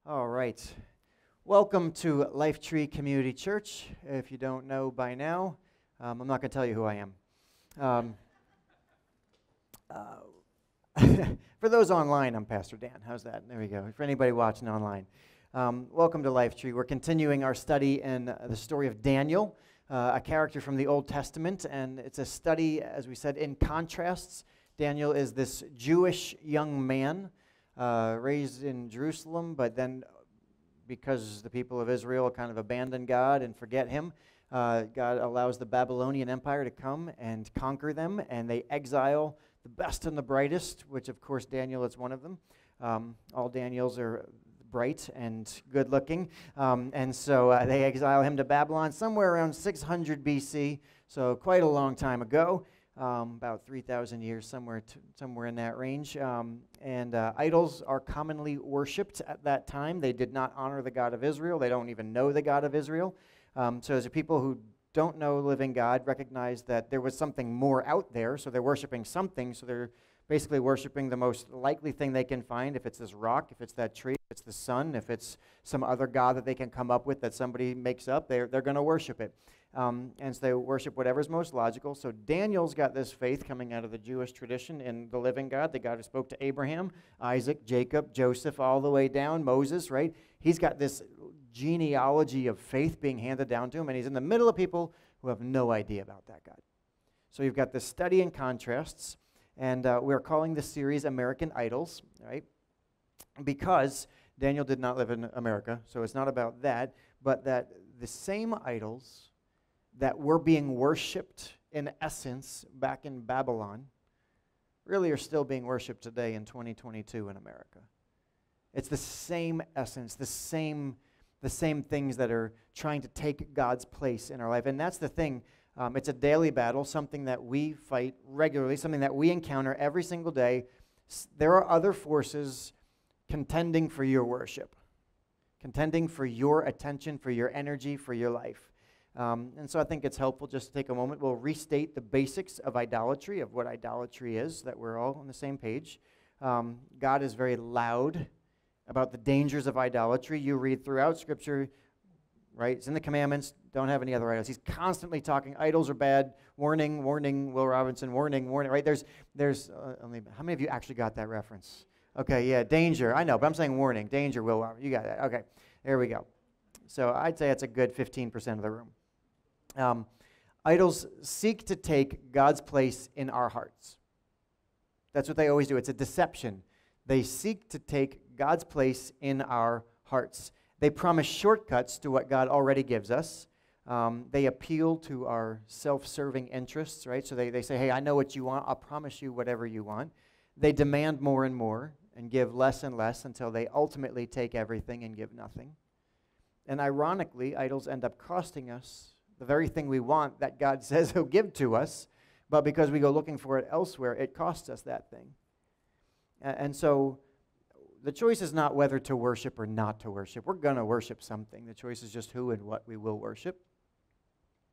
All right. Welcome to Life Tree Community Church. If you don't know by now, I'm not going to tell you who I am. For those online, I'm Pastor Dan. How's that? There we go. For anybody watching online. Welcome to Life Tree. We're continuing our study in the story of Daniel, a character from the Old Testament, and it's a study, as we said, in contrasts. Daniel is this Jewish young man raised in Jerusalem, but then because the people of Israel kind of abandon God and forget him, God allows the Babylonian Empire to come and conquer them, and they exile the best and the brightest, which of course Daniel is one of them. All Daniels are bright and good-looking, and so they exile him to Babylon somewhere around 600 BC, so quite a long time ago. About 3,000 years, somewhere in that range. And idols are commonly worshipped at that time. They did not honor the God of Israel. They don't even know the God of Israel. So as people who don't know the living God recognize that there was something more out there, so they're worshiping something, so they're basically worshiping the most likely thing they can find. If it's this rock, if it's that tree, if it's the sun, if it's some other god that they can come up with that somebody makes up, they're going to worship it. And so they worship whatever's most logical. So Daniel's got this faith coming out of the Jewish tradition in the living God, the God who spoke to Abraham, Isaac, Jacob, Joseph, all the way down, Moses, right? He's got this genealogy of faith being handed down to him, and he's in the middle of people who have no idea about that God. So you've got this study in contrasts, and we're calling this series American Idols, right? Because Daniel did not live in America, so it's not about that, but that the same idols that were being worshipped in essence back in Babylon really are still being worshipped today in 2022 in America. It's the same essence, the same things that are trying to take God's place in our life. And that's the thing. It's a daily battle, something that we fight regularly, something that we encounter every single day. There are other forces contending for your worship, contending for your attention, for your energy, for your life. And so I think it's helpful just to take a moment. We'll restate the basics of idolatry, of what idolatry is, that we're all on the same page. God is very loud about the dangers of idolatry. You read throughout Scripture, right? It's in the commandments. Don't have any other idols. He's constantly talking. Idols are bad. Warning, warning, Will Robinson. Warning, warning. Right? There's how many of you actually got that reference? Okay, yeah, danger. I know, but I'm saying warning. Danger, Will Robinson. You got that. Okay, there we go. So I'd say it's a good 15% of the room. Idols seek to take God's place in our hearts. That's what they always do. It's a deception. They seek to take God's place in our hearts. They promise shortcuts to what God already gives us. They appeal to our self-serving interests, right? So they say, hey, I know what you want. I'll promise you whatever you want. They demand more and more and give less and less until they ultimately take everything and give nothing. And ironically, idols end up costing us the very thing we want that God says he'll give to us, but because we go looking for it elsewhere, it costs us that thing. And so the choice is not whether to worship or not to worship. We're going to worship something. The choice is just who and what we will worship.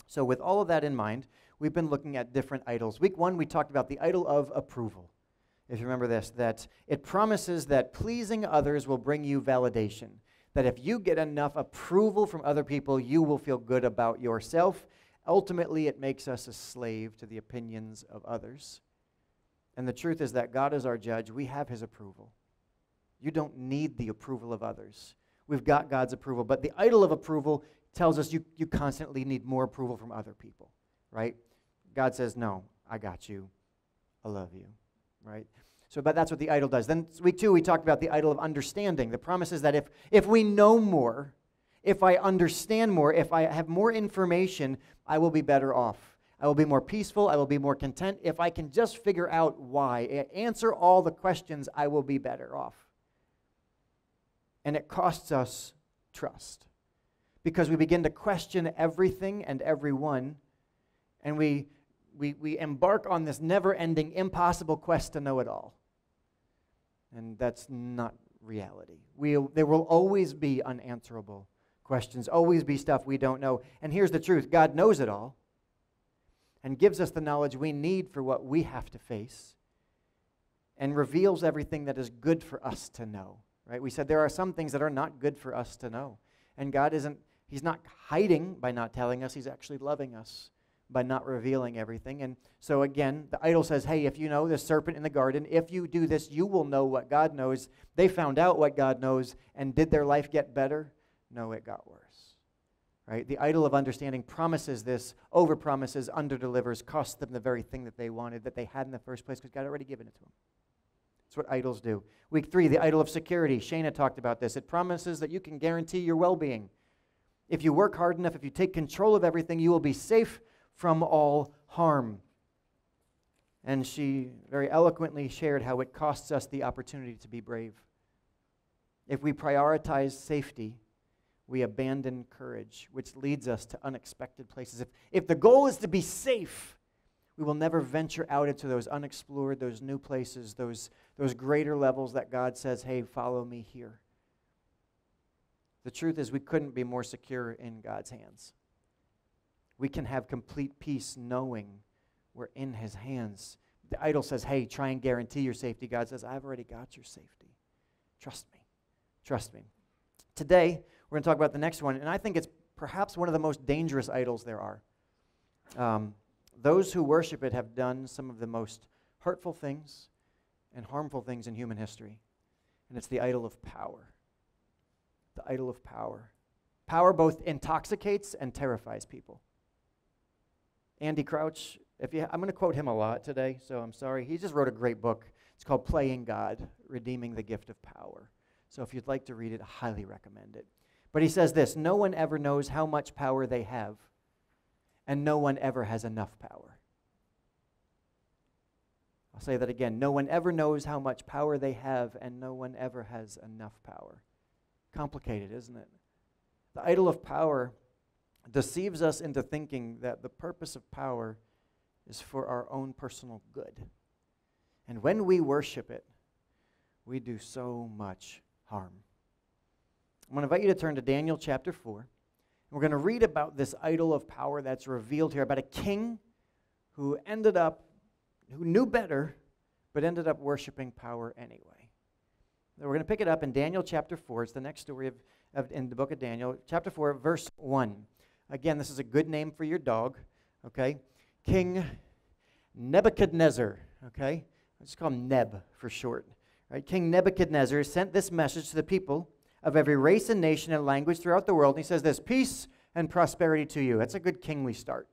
So with all of that in mind, we've been looking at different idols. Week 1, we talked about the idol of approval. If you remember this, that it promises that pleasing others will bring you validation. That if you get enough approval from other people, you will feel good about yourself. Ultimately, it makes us a slave to the opinions of others. And the truth is that God is our judge. We have his approval. You don't need the approval of others. We've got God's approval. But the idol of approval tells us you constantly need more approval from other people, right? God says, no, I got you. I love you, right? But that's what the idol does. Then week 2, we talked about the idol of understanding. The promise is that if we know more, if I understand more, if I have more information, I will be better off. I will be more peaceful. I will be more content. If I can just figure out why, answer all the questions, I will be better off. And it costs us trust because we begin to question everything and everyone, and we embark on this never-ending, impossible quest to know it all. And that's not reality. There will always be unanswerable questions, always be stuff we don't know. And here's the truth. God knows it all and gives us the knowledge we need for what we have to face and reveals everything that is good for us to know. right? We said there are some things that are not good for us to know. And God he's not hiding by not telling us. He's actually loving us by not revealing everything. And so again, the idol says, hey, if you know the serpent in the garden, if you do this, you will know what God knows. They found out what God knows, and did their life get better? No, it got worse. Right? The idol of understanding promises this, over-promises, under-delivers, costs them the very thing that they wanted, that they had in the first place, because God had already given it to them. That's what idols do. Week 3, the idol of security. Shana talked about this. It promises that you can guarantee your well-being. If you work hard enough, if you take control of everything, you will be safe from all harm. And she very eloquently shared how it costs us the opportunity to be brave. If we prioritize safety, we abandon courage, which leads us to unexpected places. If the goal is to be safe, we will never venture out into those unexplored, those new places, those greater levels that God says, hey, follow me here. The truth is we couldn't be more secure in God's hands. We can have complete peace knowing we're in his hands. The idol says, hey, try and guarantee your safety. God says, I've already got your safety. Trust me. Trust me. Today, we're going to talk about the next one, and I think it's perhaps one of the most dangerous idols there are. Those who worship it have done some of the most hurtful things and harmful things in human history, and it's the idol of power. The idol of power. Power both intoxicates and terrifies people. Andy Crouch, I'm going to quote him a lot today, so I'm sorry. He just wrote a great book. It's called Playing God, Redeeming the Gift of Power. So if you'd like to read it, I highly recommend it. But he says this, no one ever knows how much power they have, and no one ever has enough power. I'll say that again. No one ever knows how much power they have, and no one ever has enough power. Complicated, isn't it? The idol of power deceives us into thinking that the purpose of power is for our own personal good. And when we worship it, we do so much harm. I'm going to invite you to turn to Daniel chapter 4. We're going to read about this idol of power that's revealed here, about a king who knew better, but ended up worshiping power anyway. We're going to pick it up in Daniel chapter 4. It's the next story in the book of Daniel. Chapter 4, verse 1. Again, this is a good name for your dog, okay? King Nebuchadnezzar, okay? I'll just call him Neb for short. Right? King Nebuchadnezzar sent this message to the people of every race and nation and language throughout the world. And he says this, peace and prosperity to you. That's a good kingly start.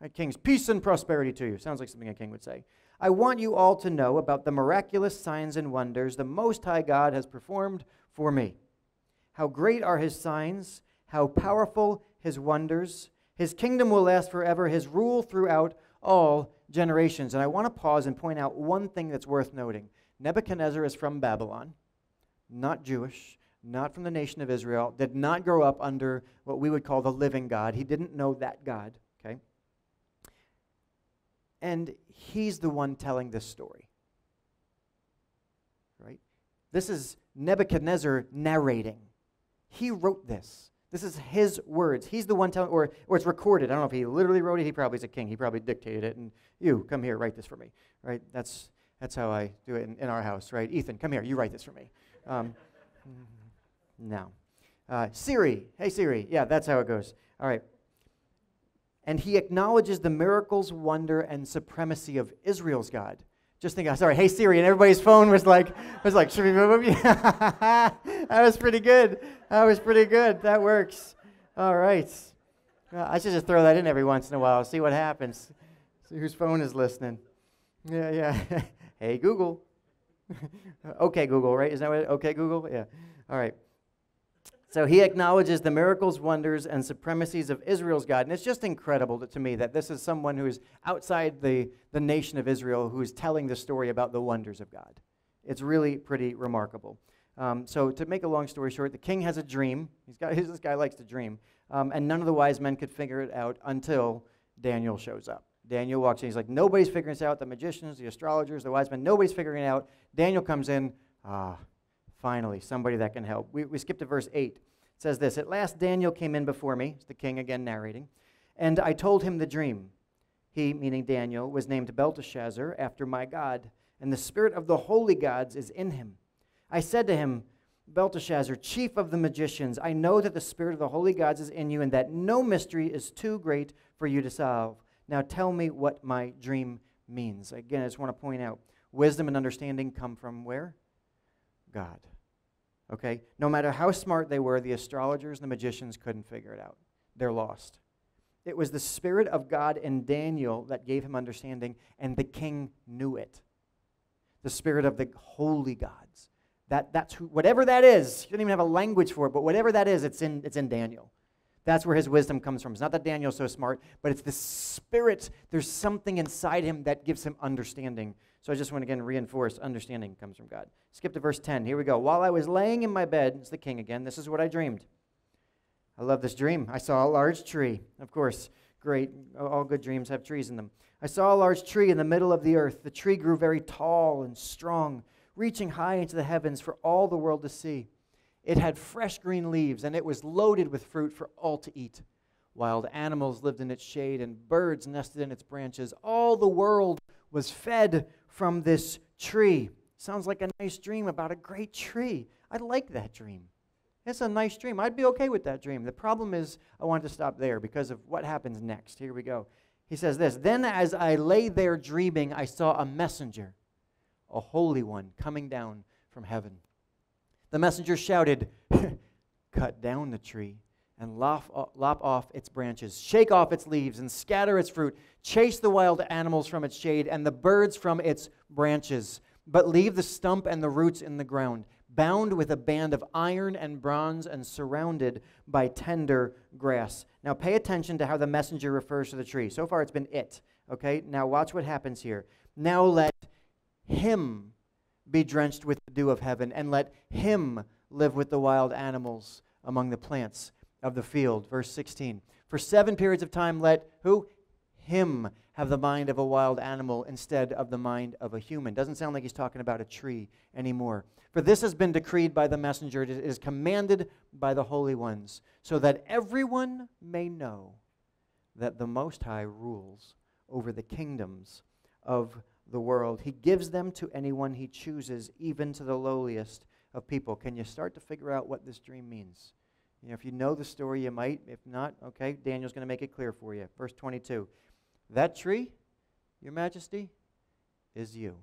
Right? Kings, peace and prosperity to you. Sounds like something a king would say. I want you all to know about the miraculous signs and wonders the Most High God has performed for me. How great are his signs, how powerful his wonders. His kingdom will last forever, his rule throughout all generations. And I want to pause and point out one thing that's worth noting. Nebuchadnezzar is from Babylon, not Jewish, not from the nation of Israel, did not grow up under what we would call the living God. He didn't know that God, okay? And he's the one telling this story, right? This is Nebuchadnezzar narrating. He wrote this. This is his words. He's the one telling, or it's recorded. I don't know if he literally wrote it. He probably is a king. He probably dictated it. And you, come here, write this for me, right? That's how I do it in our house, right? Ethan, come here. You write this for me. No. Siri. Hey, Siri. Yeah, that's how it goes. All right. And he acknowledges the miracles, wonder, and supremacy of Israel's God. Just think, sorry, hey, Siri, and everybody's phone was like, should we move him? That was pretty good. That works. All right. I should just throw that in every once in a while, see what happens. See whose phone is listening. Yeah. Hey, Google. Okay, Google, right? Isn't that what okay, Google? Yeah. All right. So he acknowledges the miracles, wonders, and supremacies of Israel's God. And it's just incredible to me that this is someone who is outside the nation of Israel who is telling the story about the wonders of God. It's really pretty remarkable. So to make a long story short, the king has a dream. This guy likes to dream. And none of the wise men could figure it out until Daniel shows up. Daniel walks in. He's like, nobody's figuring this out. The magicians, the astrologers, the wise men, nobody's figuring it out. Daniel comes in. Finally, somebody that can help. We skipped to verse 8. It says this, at last Daniel came in before me, it's the king again narrating, and I told him the dream. He, meaning Daniel, was named Belteshazzar after my God, and the spirit of the holy gods is in him. I said to him, Belteshazzar, chief of the magicians, I know that the spirit of the holy gods is in you and that no mystery is too great for you to solve. Now tell me what my dream means. Again, I just want to point out, wisdom and understanding come from where? God. Okay? No matter how smart they were, the astrologers and the magicians couldn't figure it out. They're lost. It was the Spirit of God in Daniel that gave him understanding, and the king knew it. The Spirit of the holy gods. That's who, whatever that is. He didn't even have a language for it, but whatever that is, it's in Daniel. That's where his wisdom comes from. It's not that Daniel's so smart, but it's the Spirit. There's something inside him that gives him understanding. So I just want to again reinforce understanding comes from God. Skip to verse 10. Here we go. While I was laying in my bed, it's the king again, this is what I dreamed. I love this dream. I saw a large tree. Of course, great. All good dreams have trees in them. I saw a large tree in the middle of the earth. The tree grew very tall and strong, reaching high into the heavens for all the world to see. It had fresh green leaves, and it was loaded with fruit for all to eat. Wild animals lived in its shade, and birds nested in its branches. All the world was fed from this tree. Sounds like a nice dream about a great tree. I like that dream. It's a nice dream. I'd be okay with that dream. The problem is I wanted to stop there because of what happens next. Here we go. He says this, Then as I lay there dreaming, I saw a messenger, a holy one, coming down from heaven. The messenger shouted, Cut down the tree and lop off its branches, shake off its leaves and scatter its fruit, chase the wild animals from its shade and the birds from its branches, but leave the stump and the roots in the ground, bound with a band of iron and bronze and surrounded by tender grass. Now pay attention to how the messenger refers to the tree. So far it's been it, okay? Now watch what happens here. Now let him be drenched with the dew of heaven, and let him live with the wild animals among the plants of the field. Verse 16. For 7 periods of time let who? Him have the mind of a wild animal instead of the mind of a human. Doesn't sound like he's talking about a tree anymore. For this has been decreed by the messenger, it is commanded by the holy ones, so that everyone may know that the Most High rules over the kingdoms of the world. He gives them to anyone he chooses, even to the lowliest of people. Can you start to figure out what this dream means? You know, if you know the story, you might. If not, okay, Daniel's going to make it clear for you. Verse 22. That tree, your majesty, is you.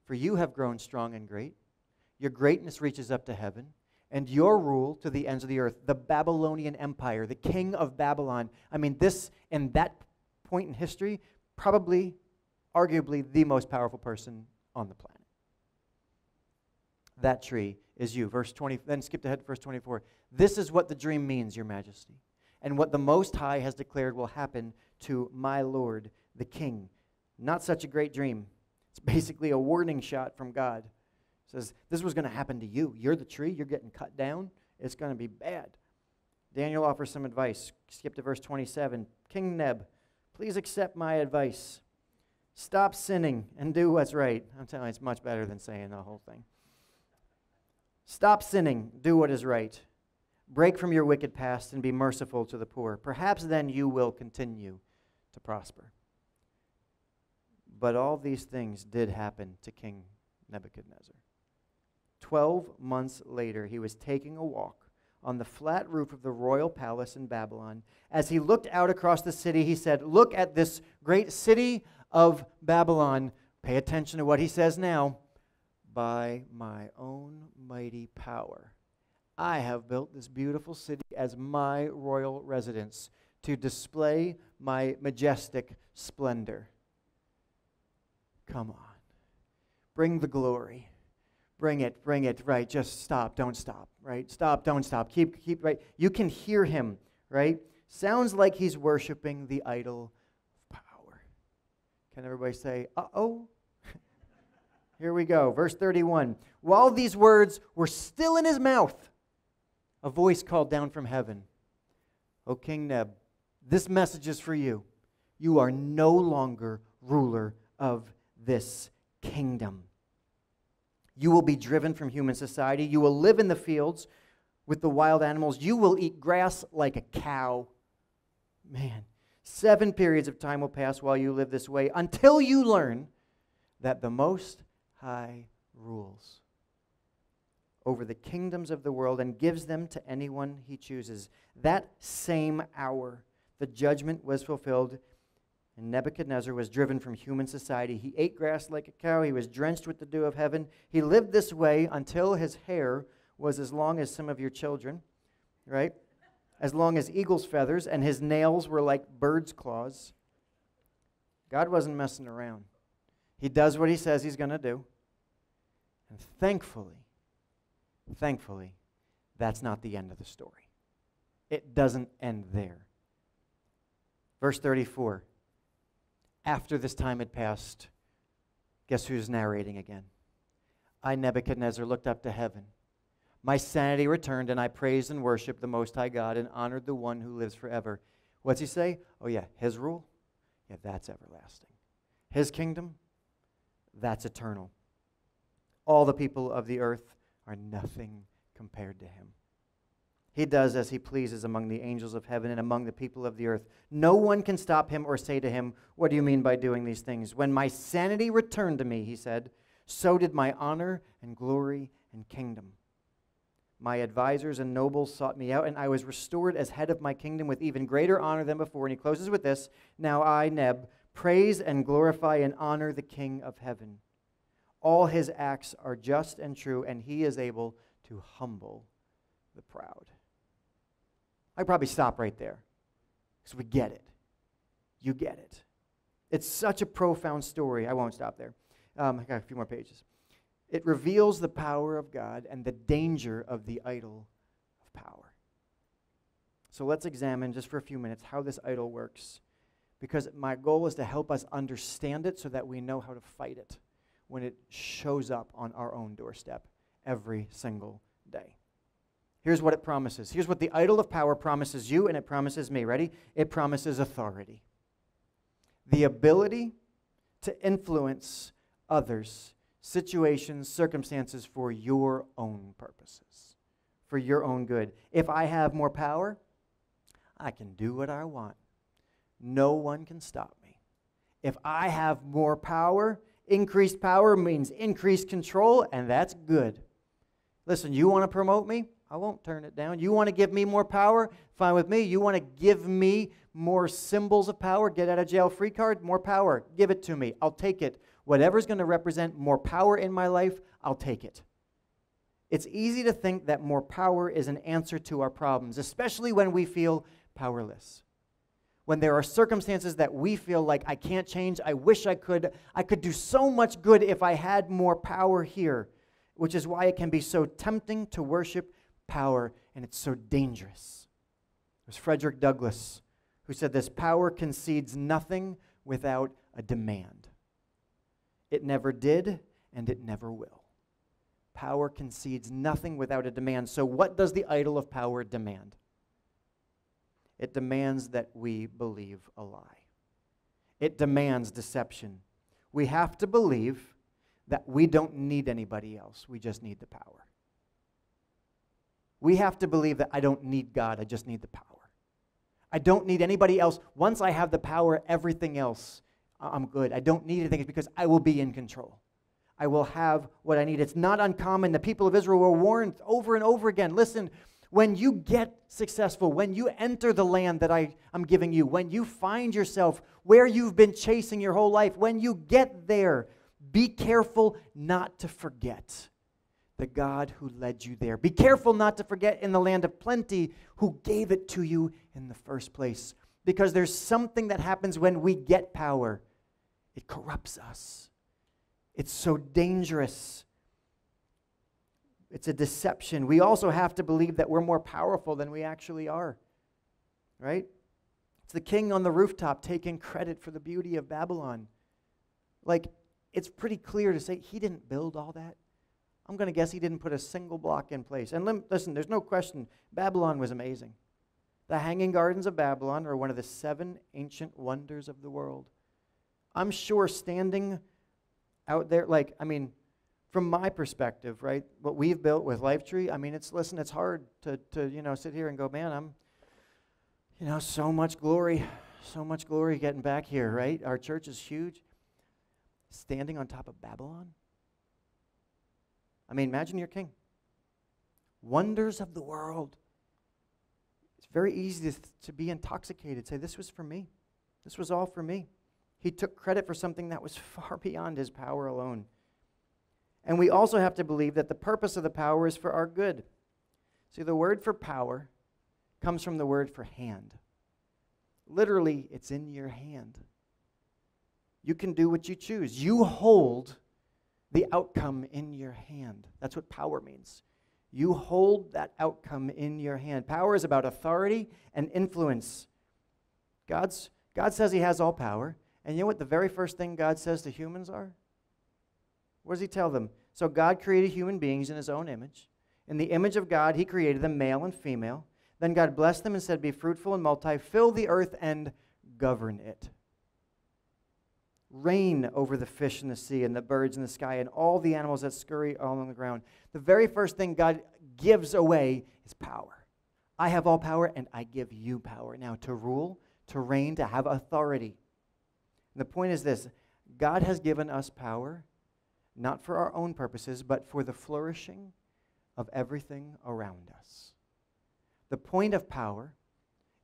For you have grown strong and great. Your greatness reaches up to heaven, and your rule to the ends of the earth. The Babylonian Empire, the king of Babylon. I mean, this, in that point in history, probably, arguably, the most powerful person on the planet. That tree is you. Verse 20, then skip ahead to verse 24. This is what the dream means, your majesty, and what the Most High has declared will happen to my Lord, the king. Not such a great dream. It's basically a warning shot from God. It says, this was going to happen to you. You're the tree. You're getting cut down. It's going to be bad. Daniel offers some advice. Skip to verse 27. King Neb, please accept my advice. Stop sinning and do what's right. I'm telling you, it's much better than saying the whole thing. Stop sinning. Do what is right. Break from your wicked past and be merciful to the poor. Perhaps then you will continue to prosper. But all these things did happen to King Nebuchadnezzar. 12 months later, he was taking a walk on the flat roof of the royal palace in Babylon. As he looked out across the city, he said, Look at this great city of Babylon. Pay attention to what he says now. By my own mighty power, I have built this beautiful city as my royal residence to display my majestic splendor. Come on. Bring the glory. Bring it, right? Just stop, don't stop, right? Stop, don't stop. Keep, right? You can hear him, right? Sounds like he's worshiping the idol of power. Can everybody say, uh-oh? Here we go, verse 31. While these words were still in his mouth, a voice called down from heaven, O King Neb, this message is for you. You are no longer ruler of this kingdom. You will be driven from human society. You will live in the fields with the wild animals. You will eat grass like a cow. Man, 7 periods of time will pass while you live this way until you learn that the Most High rules over the kingdoms of the world and gives them to anyone he chooses. That same hour, the judgment was fulfilled, and Nebuchadnezzar was driven from human society. He ate grass like a cow. He was drenched with the dew of heaven. He lived this way until his hair was as long as some of your children, right? As long as eagle's feathers, and his nails were like bird's claws. God wasn't messing around. He does what he says he's going to do. And thankfully, that's not the end of the story. It doesn't end there. Verse 34. After this time had passed, guess who's narrating again? I, Nebuchadnezzar, looked up to heaven. My sanity returned, and I praised and worshiped the Most High God and honored the one who lives forever. What's he say? Oh yeah, his rule? Yeah, that's everlasting. His kingdom? That's eternal. All the people of the earth are nothing compared to him. He does as he pleases among the angels of heaven and among the people of the earth. No one can stop him or say to him, what do you mean by doing these things? When my sanity returned to me, he said, so did my honor and glory and kingdom. My advisors and nobles sought me out, and I was restored as head of my kingdom with even greater honor than before. And he closes with this, now I, Neb, praise and glorify and honor the King of heaven. All his acts are just and true, and he is able to humble the proud. I'd probably stop right there, because we get it. You get it. It's such a profound story. I won't stop there. I got a few more pages. It reveals the power of God and the danger of the idol of power. So let's examine just for a few minutes how this idol works, because my goal is to help us understand it so that we know how to fight it when it shows up on our own doorstep every single day. Here's what it promises. Here's what the idol of power promises you, and it promises me. Ready? It promises authority. The ability to influence others, situations, circumstances for your own purposes, for your own good. If I have more power, I can do what I want. No one can stop me. If I have more power, increased power means increased control, and that's good. Listen, you want to promote me? I won't turn it down. You want to give me more power? Fine with me. You want to give me more symbols of power? Get out of jail free card? More power. Give it to me. I'll take it. Whatever's going to represent more power in my life, I'll take it. It's easy to think that more power is an answer to our problems, especially when we feel powerless. When there are circumstances that we feel like I can't change, I wish I could do so much good if I had more power here, which is why it can be so tempting to worship power, and it's so dangerous. There's Frederick Douglass who said this, power concedes nothing without a demand. It never did, and it never will. Power concedes nothing without a demand. So what does the idol of power demand? It demands that we believe a lie. It demands deception. We have to believe that we don't need anybody else. We just need the power. We have to believe that I don't need God, I just need the power. I don't need anybody else. Once I have the power, everything else, I'm good. I don't need anything because I will be in control. I will have what I need. It's not uncommon. The people of Israel were warned over and over again. Listen, when you get successful, when you enter the land that I'm giving you, when you find yourself where you've been chasing your whole life, when you get there, be careful not to forget the God who led you there. Be careful not to forget in the land of plenty who gave it to you in the first place. Because there's something that happens when we get power. It corrupts us. It's so dangerous. It's a deception. We also have to believe that we're more powerful than we actually are. Right? It's the king on the rooftop taking credit for the beauty of Babylon. Like, it's pretty clear to say he didn't build all that. I'm going to guess he didn't put a single block in place. And listen, there's no question, Babylon was amazing. The Hanging Gardens of Babylon are one of the 7 ancient wonders of the world. I'm sure standing out there, from my perspective, right, what we've built with Lifetree, it's hard to sit here and go, man, so much glory getting back here, right? Our church is huge. Standing on top of Babylon? Imagine you're king. wonders of the world. It's very easy to be intoxicated, say, this was for me. This was all for me. He took credit for something that was far beyond his power alone. And we also have to believe that the purpose of the power is for our good. See, the word for power comes from the word for hand. Literally, it's in your hand. You can do what you choose. You hold the outcome in your hand. That's what power means. You hold that outcome in your hand. Power is about authority and influence. God says he has all power. And you know what the very first thing God says to humans are? What does he tell them? So God created human beings in his own image. In the image of God, he created them male and female. Then God blessed them and said, be fruitful and multiply, fill the earth and govern it. Reign over the fish in the sea and the birds in the sky and all the animals that scurry along the ground. The very first thing God gives away is power. I have all power and I give you power now to rule, to reign, to have authority. And the point is this, God has given us power, not for our own purposes, but for the flourishing of everything around us. The point of power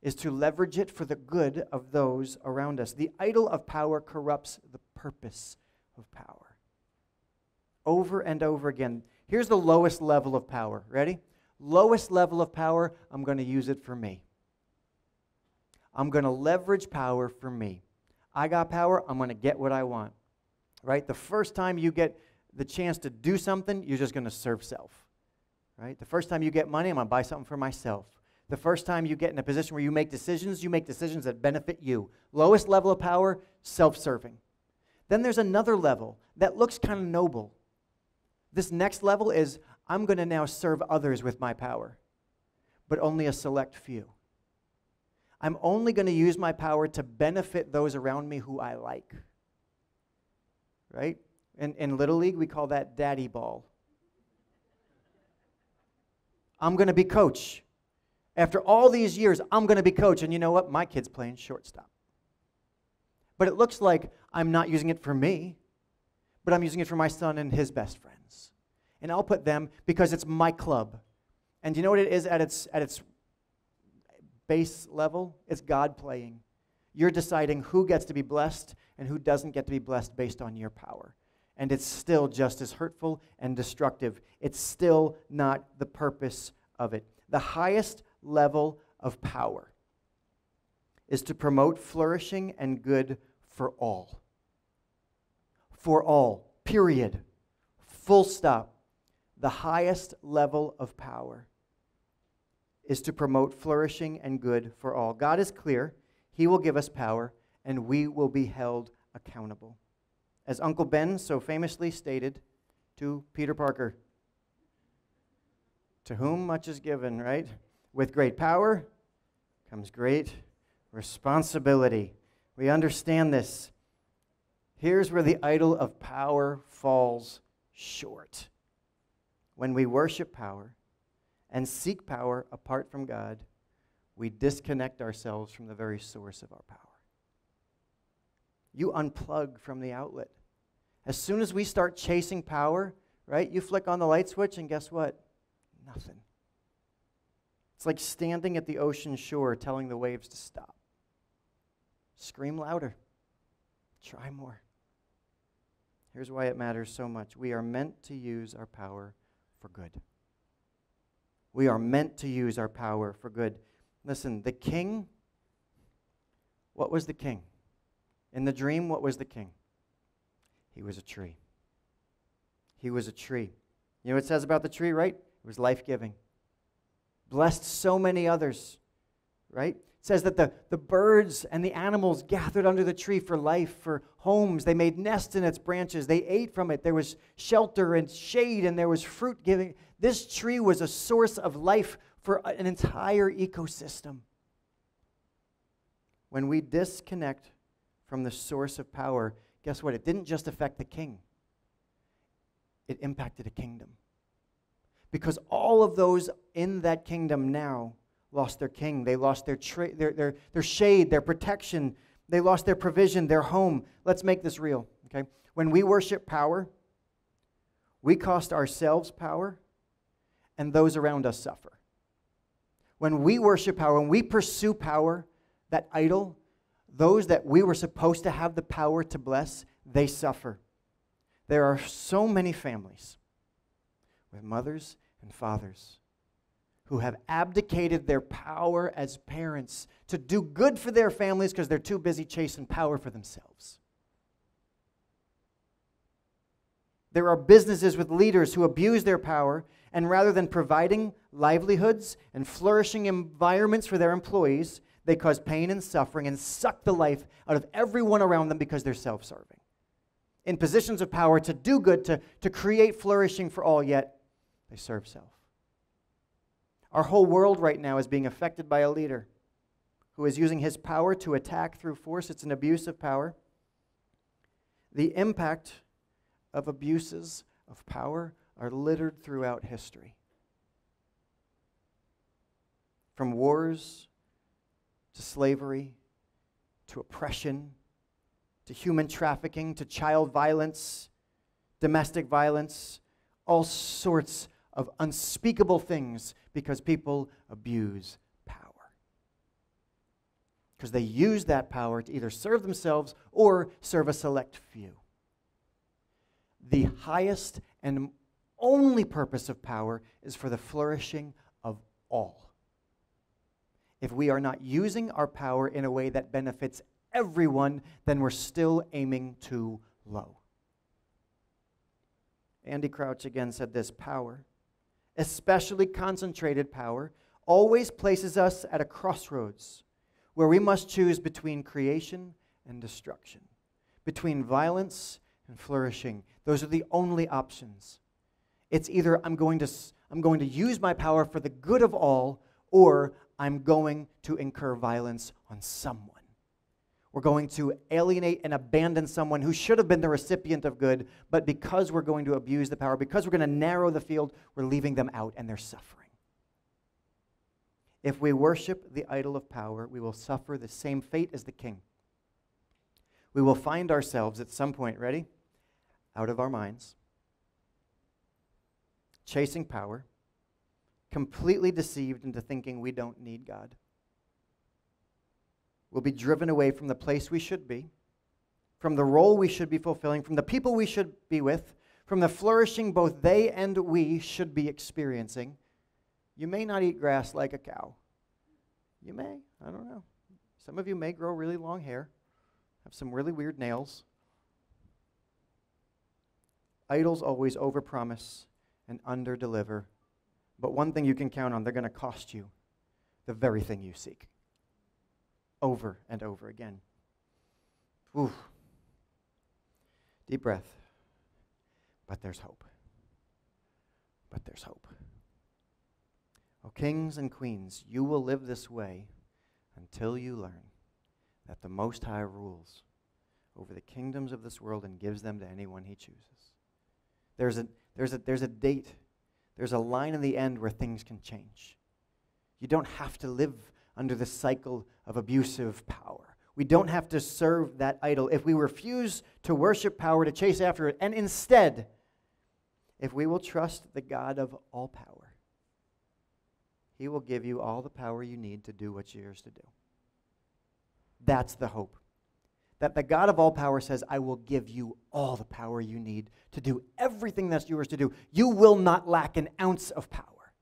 is to leverage it for the good of those around us. The idol of power corrupts the purpose of power. Over and over again. Here's the lowest level of power. Ready? Lowest level of power, I'm going to use it for me. I'm going to leverage power for me. I got power, I'm going to get what I want. Right? The first time you get the chance to do something, you're just going to serve self. Right? The first time you get money, I'm going to buy something for myself. The first time you get in a position where you make decisions that benefit you. Lowest level of power, self-serving. Then there's another level that looks kind of noble. This next level is, I'm going to now serve others with my power, but only a select few. I'm only going to use my power to benefit those around me who I like. Right? In Little League, we call that daddy ball. I'm going to be coach. After all these years, I'm going to be coach. And you know what? My kid's playing shortstop. But it looks like I'm not using it for me, but I'm using it for my son and his best friends. And I'll put them because it's my club. And you know what it is at its base level? It's God playing. You're deciding who gets to be blessed and who doesn't get to be blessed based on your power. And it's still just as hurtful and destructive. It's still not the purpose of it. The highest level of power is to promote flourishing and good for all. For all, period. Full stop. The highest level of power is to promote flourishing and good for all. God is clear. He will give us power, and we will be held accountable. As Uncle Ben so famously stated to Peter Parker, to whom much is given, right? With great power comes great responsibility. We understand this. Here's where the idol of power falls short. When we worship power and seek power apart from God, we disconnect ourselves from the very source of our power. You unplug from the outlet. As soon as we start chasing power, right, you flick on the light switch and guess what? Nothing. It's like standing at the ocean shore telling the waves to stop. Scream louder. Try more. Here's why it matters so much. We are meant to use our power for good. We are meant to use our power for good. Listen, the king, what was the king? In the dream, what was the king? He was a tree. He was a tree. You know what it says about the tree, right? It was life-giving. Blessed so many others, right? It says that the birds and the animals gathered under the tree for life, for homes. They made nests in its branches. They ate from it. There was shelter and shade, and there was fruit giving. This tree was a source of life for an entire ecosystem. When we disconnect from the source of power, guess what? It didn't just affect the king. It impacted a kingdom. Because all of those in that kingdom now lost their king. They lost their shade, their protection. They lost their provision, their home. Let's make this real, okay? When we worship power, we cost ourselves power, and those around us suffer. When we worship power, when we pursue power, that idol, those that we were supposed to have the power to bless, they suffer. There are so many families with mothers and fathers who have abdicated their power as parents to do good for their families because they're too busy chasing power for themselves. There are businesses with leaders who abuse their power, and rather than providing livelihoods and flourishing environments for their employees, they cause pain and suffering and suck the life out of everyone around them because they're self-serving. In positions of power to do good, to create flourishing for all, yet they serve self. Our whole world right now is being affected by a leader who is using his power to attack through force. It's an abuse of power. The impact of abuses of power are littered throughout history. From wars to slavery to oppression to human trafficking to child violence, domestic violence, all sorts of unspeakable things because people abuse power. Because they use that power to either serve themselves or serve a select few. The highest and only purpose of power is for the flourishing of all. If we are not using our power in a way that benefits everyone, then we're still aiming too low. Andy Crouch again said this: power, especially concentrated power, always places us at a crossroads where we must choose between creation and destruction, between violence and flourishing. Those are the only options. It's either I'm going to use my power for the good of all, or I'm going to incur violence on someone. We're going to alienate and abandon someone who should have been the recipient of good, but because we're going to abuse the power, because we're going to narrow the field, we're leaving them out and they're suffering. If we worship the idol of power, we will suffer the same fate as the king. We will find ourselves at some point, ready? Out of our minds, chasing power, completely deceived into thinking we don't need God. We'll be driven away from the place we should be, from the role we should be fulfilling, from the people we should be with, from the flourishing both they and we should be experiencing. You may not eat grass like a cow. You may, I don't know. Some of you may grow really long hair, have some really weird nails. Idols always overpromise and underdeliver, but one thing you can count on, they're going to cost you the very thing you seek. Over and over again. Ooh. Deep breath. But there's hope. But there's hope. Oh, kings and queens, you will live this way until you learn that the Most High rules over the kingdoms of this world and gives them to anyone he chooses. There's a date. There's a line in the end where things can change. You don't have to live under the cycle of abusive power. We don't have to serve that idol. If we refuse to worship power, to chase after it, and instead, if we will trust the God of all power, he will give you all the power you need to do what you're yours to do. That's the hope. That the God of all power says, I will give you all the power you need to do everything that's yours to do. You will not lack an ounce of power.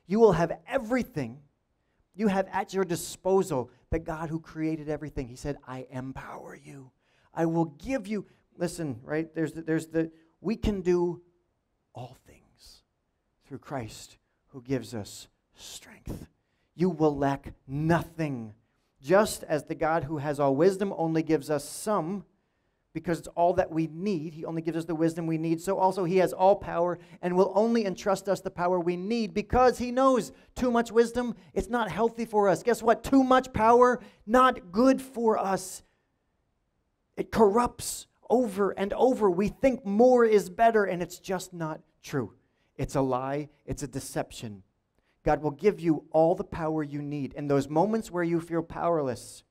You will have everything you have at your disposal. The God who created everything, he said, I empower you. I will give you, listen, right? We can do all things through Christ who gives us strength. You will lack nothing. Just as the God who has all wisdom only gives us some, because it's all that we need. He only gives us the wisdom we need. So also he has all power and will only entrust us the power we need because he knows too much wisdom, it's not healthy for us. Guess what? Too much power, not good for us. It corrupts over and over. We think more is better, and it's just not true. It's a lie. It's a deception. God will give you all the power you need. In those moments where you feel powerless,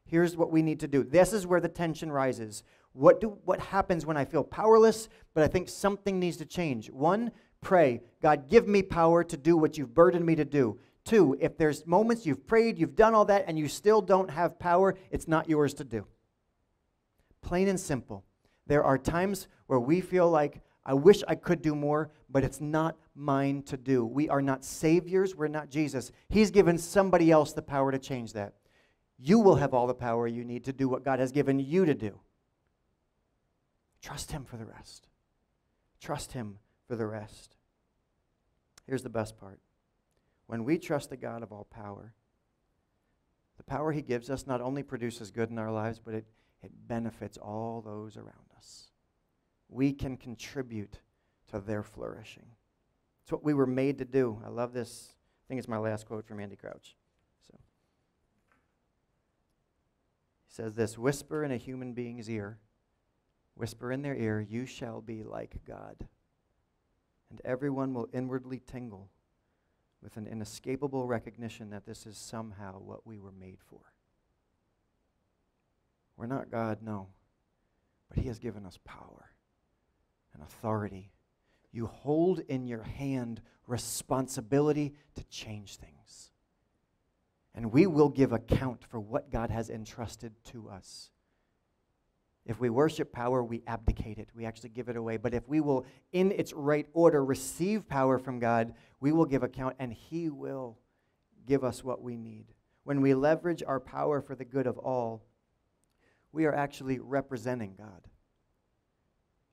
here's what we need to do. This is where the tension rises. What happens when I feel powerless, but I think something needs to change? One, pray, God, give me power to do what you've burdened me to do. 2, if there's moments you've prayed, you've done all that, and you still don't have power, it's not yours to do. Plain and simple. There are times where we feel like, I wish I could do more, but it's not mine to do. We are not saviors. We're not Jesus. He's given somebody else the power to change that. You will have all the power you need to do what God has given you to do. Trust Him for the rest. Trust Him for the rest. Here's the best part. When we trust the God of all power, the power He gives us not only produces good in our lives, but it benefits all those around us. We can contribute to their flourishing. It's what we were made to do. I love this. I think it's my last quote from Andy Crouch. So, he says this, whisper in a human being's ear, whisper in their ear, you shall be like God. And everyone will inwardly tingle with an inescapable recognition that this is somehow what we were made for. We're not God, no, but He has given us power and authority. You hold in your hand responsibility to change things. And we will give account for what God has entrusted to us. If we worship power, we abdicate it. We actually give it away. But if we will, in its right order, receive power from God, we will give account, and He will give us what we need. When we leverage our power for the good of all, we are actually representing God.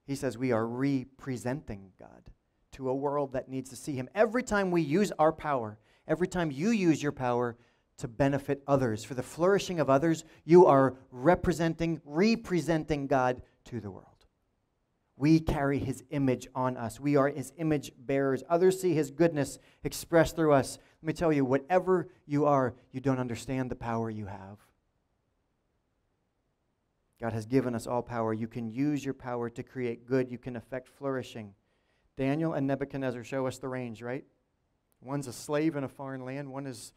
He says we are representing God to a world that needs to see Him. Every time we use our power, every time you use your power to benefit others, for the flourishing of others, you are representing God to the world. We carry His image on us. We are His image bearers. Others see His goodness expressed through us. Let me tell you, whatever you are, you don't understand the power you have. God has given us all power. You can use your power to create good. You can affect flourishing. Daniel and Nebuchadnezzar show us the range, right? One's a slave in a foreign land. One is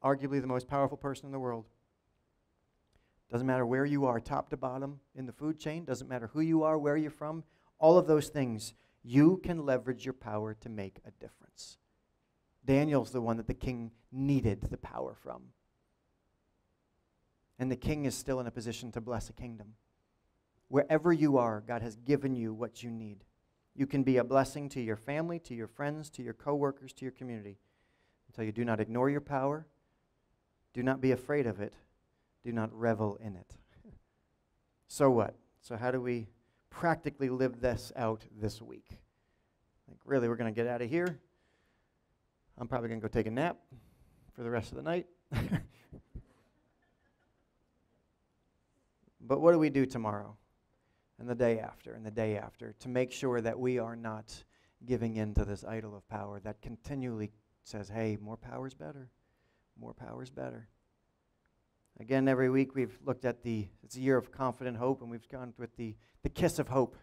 arguably the most powerful person in the world. Doesn't matter where you are, top to bottom in the food chain. Doesn't matter who you are, where you're from. All of those things, you can leverage your power to make a difference. Daniel's the one that the king needed the power from. And the king is still in a position to bless a kingdom. Wherever you are, God has given you what you need. You can be a blessing to your family, to your friends, to your coworkers, to your community. Until you do not ignore your power, do not be afraid of it, do not revel in it. So what? So how do we practically live this out this week? Like, really, we're going to get out of here. I'm probably going to go take a nap for the rest of the night. But what do we do tomorrow and the day after and the day after to make sure that we are not giving in to this idol of power that continually says, hey, more power's better, more power's better. Again, every week we've looked at it's a year of confident hope, and we've gone with the kiss of hope,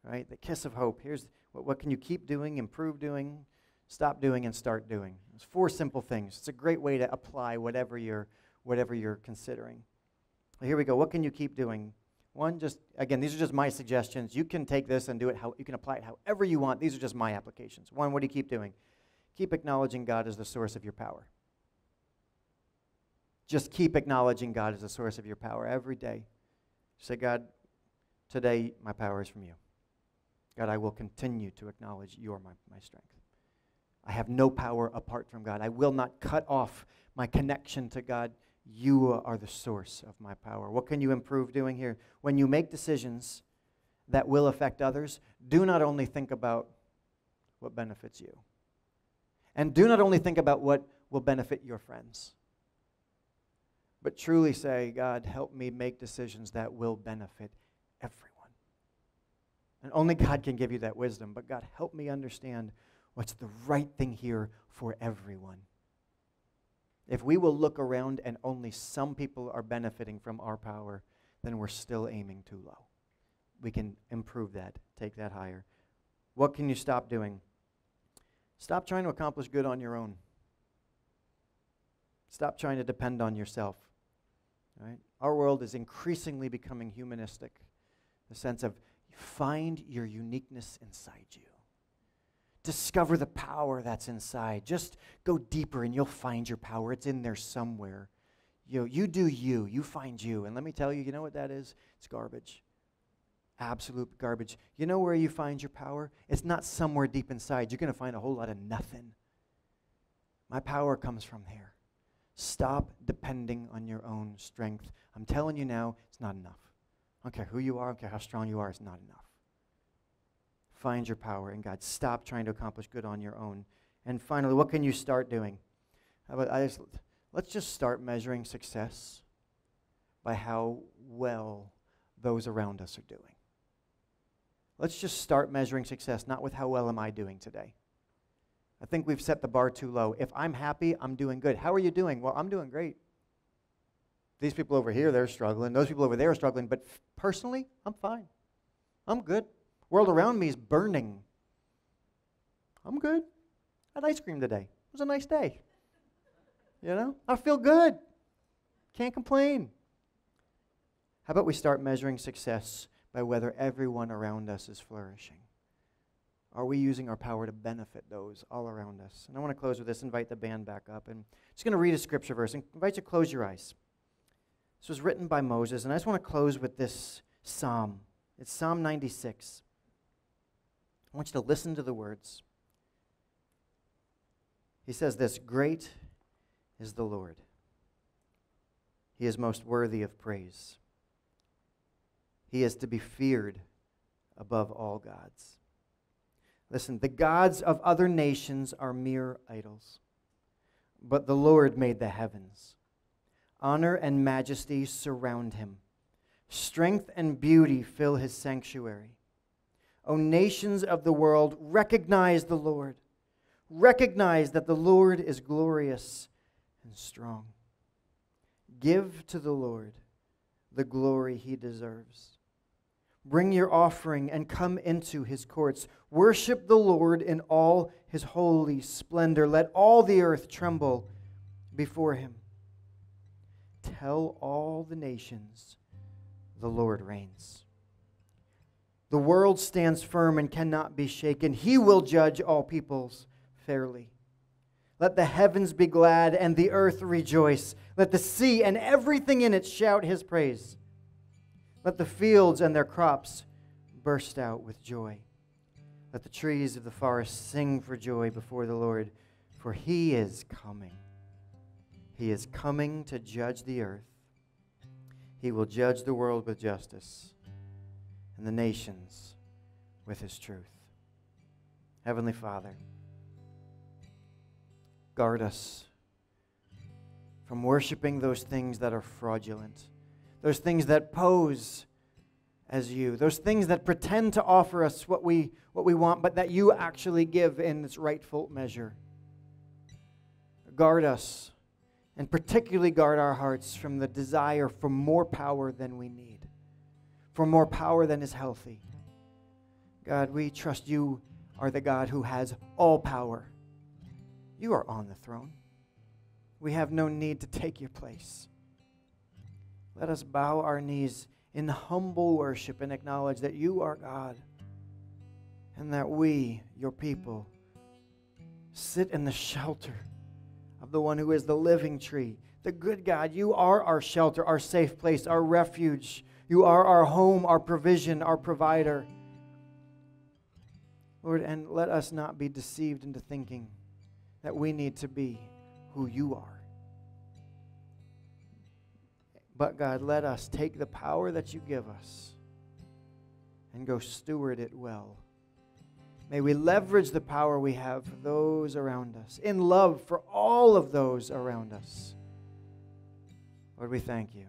right? The kiss of hope. Here's what can you keep doing, improve doing, stop doing, and start doing. It's 4 simple things. It's a great way to apply whatever you're considering. Here we go. What can you keep doing? One, again, these are just my suggestions. You can take this and do it you can apply it however you want. These are just my applications. One, what do you keep doing? Keep acknowledging God as the source of your power. Just keep acknowledging God as the source of your power every day. Say, God, today my power is from you. God, I will continue to acknowledge you are my strength. I have no power apart from God. I will not cut off my connection to God. You are the source of my power. What can you improve doing here? When you make decisions that will affect others, do not only think about what benefits you. And do not only think about what will benefit your friends. But truly say, God, help me make decisions that will benefit everyone. And only God can give you that wisdom. But God, help me understand what's the right thing here for everyone. If we will look around and only some people are benefiting from our power, then we're still aiming too low. We can improve that, take that higher. What can you stop doing? Stop trying to accomplish good on your own. Stop trying to depend on yourself. Right? Our world is increasingly becoming humanistic. The sense of find your uniqueness inside you. Discover the power that's inside. Just go deeper and you'll find your power. It's in there somewhere. You do you. You find you. And let me tell you, you know what that is? It's garbage. Absolute garbage. You know where you find your power? It's not somewhere deep inside. You're going to find a whole lot of nothing. My power comes from here. Stop depending on your own strength. I'm telling you now, it's not enough. I don't care who you are, I don't care how strong you are, it's not enough. Find your power in God. Stop trying to accomplish good on your own. And finally, what can you start doing? Let's just start measuring success by how well those around us are doing. Let's just start measuring success, not with how well am I doing today. I think we've set the bar too low. If I'm happy, I'm doing good. How are you doing? Well, I'm doing great. These people over here, they're struggling. Those people over there are struggling. But personally, I'm fine. I'm good. World around me is burning. I'm good. I had ice cream today. It was a nice day. You know, I feel good. Can't complain. How about we start measuring success by whether everyone around us is flourishing? Are we using our power to benefit those all around us? And I want to close with this. Invite the band back up. And I'm just going to read a scripture verse. And invite you to close your eyes. This was written by Moses. And I just want to close with this psalm. It's Psalm 96. I want you to listen to the words. He says this, "Great is the Lord. He is most worthy of praise. He is to be feared above all gods." Listen, the gods of other nations are mere idols, but the Lord made the heavens. Honor and majesty surround him. Strength and beauty fill his sanctuary. O nations of the world, recognize the Lord. Recognize that the Lord is glorious and strong. Give to the Lord the glory he deserves. Bring your offering and come into his courts. Worship the Lord in all his holy splendor. Let all the earth tremble before him. Tell all the nations, the Lord reigns. The world stands firm and cannot be shaken. He will judge all peoples fairly. Let the heavens be glad and the earth rejoice. Let the sea and everything in it shout his praise. Let the fields and their crops burst out with joy. Let the trees of the forest sing for joy before the Lord, for he is coming. He is coming to judge the earth. He will judge the world with justice and the nations with his truth. Heavenly Father, guard us from worshiping those things that are fraudulent, those things that pose as you, those things that pretend to offer us what we want, but that you actually give in its rightful measure. Guard us, and particularly guard our hearts from the desire for more power than we need, for more power than is healthy. God, we trust you are the God who has all power. You are on the throne. We have no need to take your place. Let us bow our knees in humble worship and acknowledge that you are God and that we, your people, sit in the shelter of the one who is the living tree, the good God. You are our shelter, our safe place, our refuge. You are our home, our provision, our provider. Lord, and let us not be deceived into thinking that we need to be who you are. But God, let us take the power that you give us and go steward it well. May we leverage the power we have for those around us, in love for all of those around us. Lord, we thank you.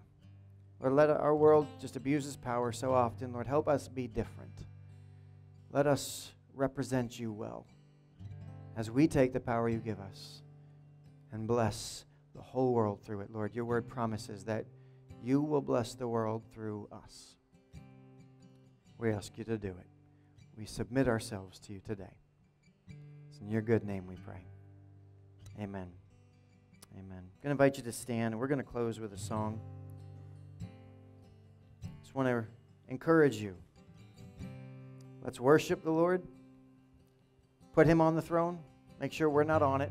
Lord, let our world just abuse its power so often. Lord, help us be different. Let us represent you well as we take the power you give us and bless the whole world through it. Lord, your word promises that you will bless the world through us. We ask you to do it. We submit ourselves to you today. It's in your good name we pray. Amen. Amen. I'm going to invite you to stand, and we're going to close with a song. Just want to encourage you. Let's worship the Lord. put him on the throne. Make sure we're not on it.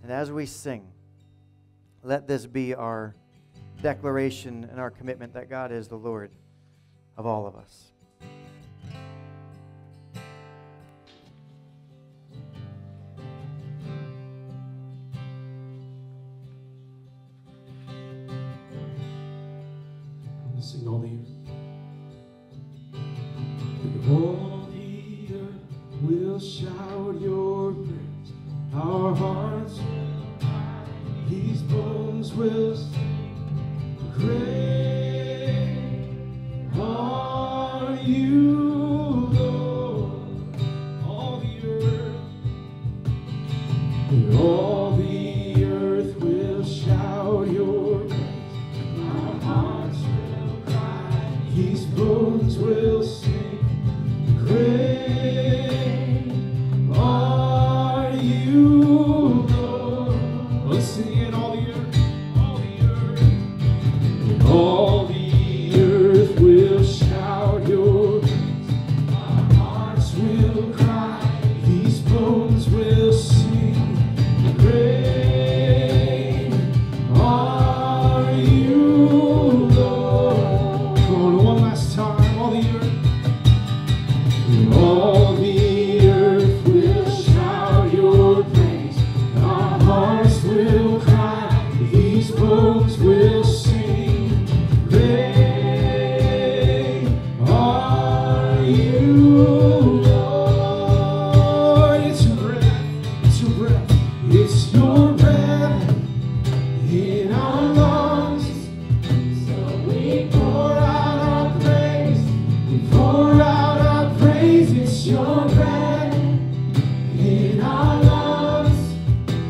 And as we sing, let this be our declaration and our commitment that God is the Lord of all of us. Sing all the earth. All the earth will shout your praise. Our hearts will cry. These bones will sing. Great are you, Lord. All the earth will shout your praise. Our hearts these bones will sing, great are you, Lord. Let's sing it, all the earth, all the earth. And all the earth will shout your praise. Our hearts will cry, these bones will sing, great are you, Lord. One last time, all the earth will shout your praise. Our hearts will cry, these bones will sing. Great are you, Lord. It's your breath, it's your breath, it's your breath in our lungs. So we pour out our praise, we pour out our praise. It's your breath in our lungs.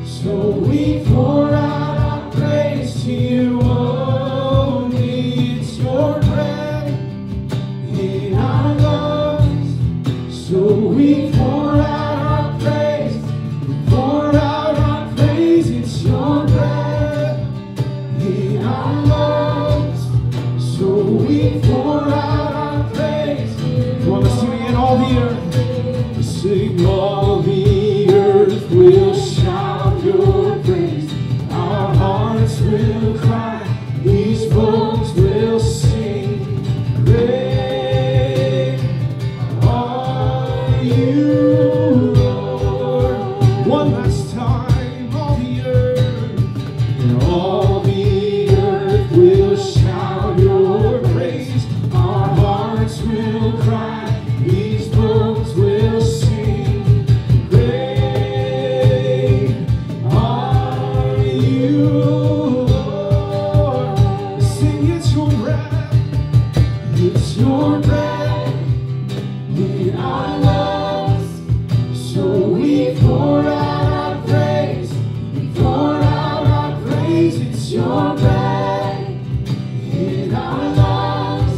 So we pour out our praise to you only. It's your breath in our lungs. So we pour out our praise, we pour out our praise. It's your breath in our lungs. So we pour out our praise. Come on, let's sing again. All the earth, we sing. All the earth will shout your praise. Our hearts will cry, these bones will sing. Great are you, Lord. One last time, all the earth, and all the earth will shout your praise. Our hearts will cry, these bones will sing. Great are you, Lord. Sing, it's your breath, it's your breath in our lungs. So we pour out our praise, we pour out our praise. It's your breath in our lungs.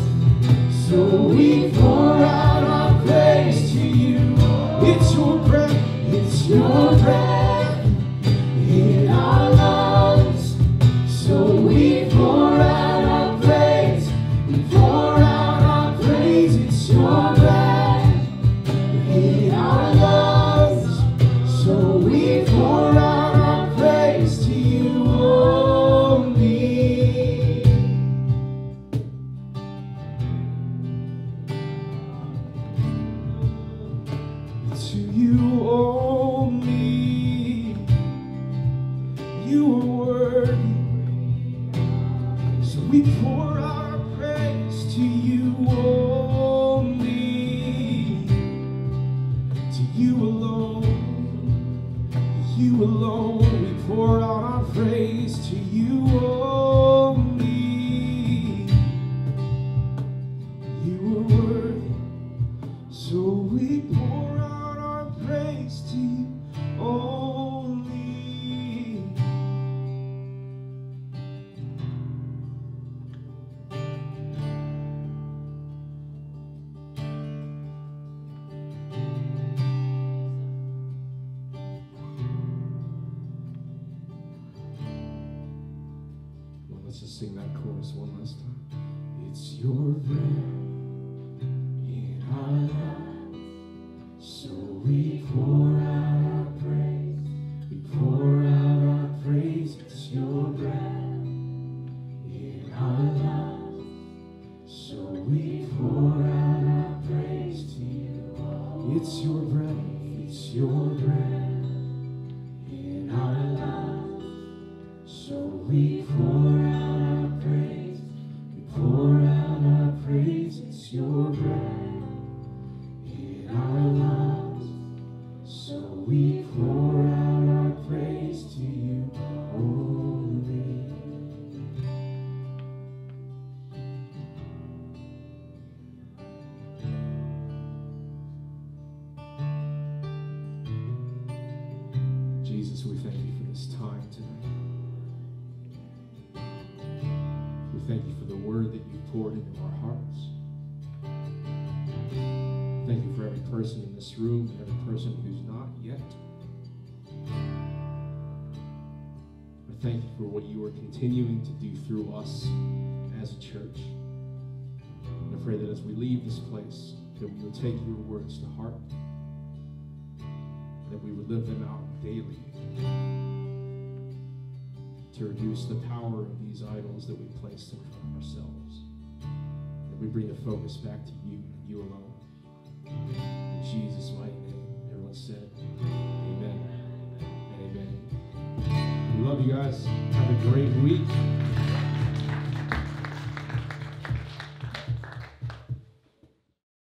So we pour out our praise to you. It's your breath, it's your breath in our lungs. So we pour out our praise, we pour out our praise. It's your breath in our lungs. So we pour out our praise to you only. To you only, you are worthy. So we pour out our praise to you only, to you alone, you alone. We pour out our praise to you only. You are worthy. So we pour out our praise to you only. Well, let's just sing that chorus one last time. It's your breath in our lives, so we pour your breath in our lungs. So we pour out our praise to you. It's your breath, it's your breath in our lungs. So we pour out our praise, we pour out our praise. It's your breath in our lungs. So we pour out our praise to you only. Jesus, we thank you for this time tonight. We thank you for the word that you poured into our hearts. Thank you for every person in this room and every person who's not yet. I thank you for what you are continuing to do through us as a church. And I pray that as we leave this place, that we would take your words to heart, that we would live them out daily to reduce the power of these idols that we placed in front of ourselves. That we bring the focus back to you and you alone. In Jesus' mighty name, everyone said, amen and amen. We love you guys. Have a great week.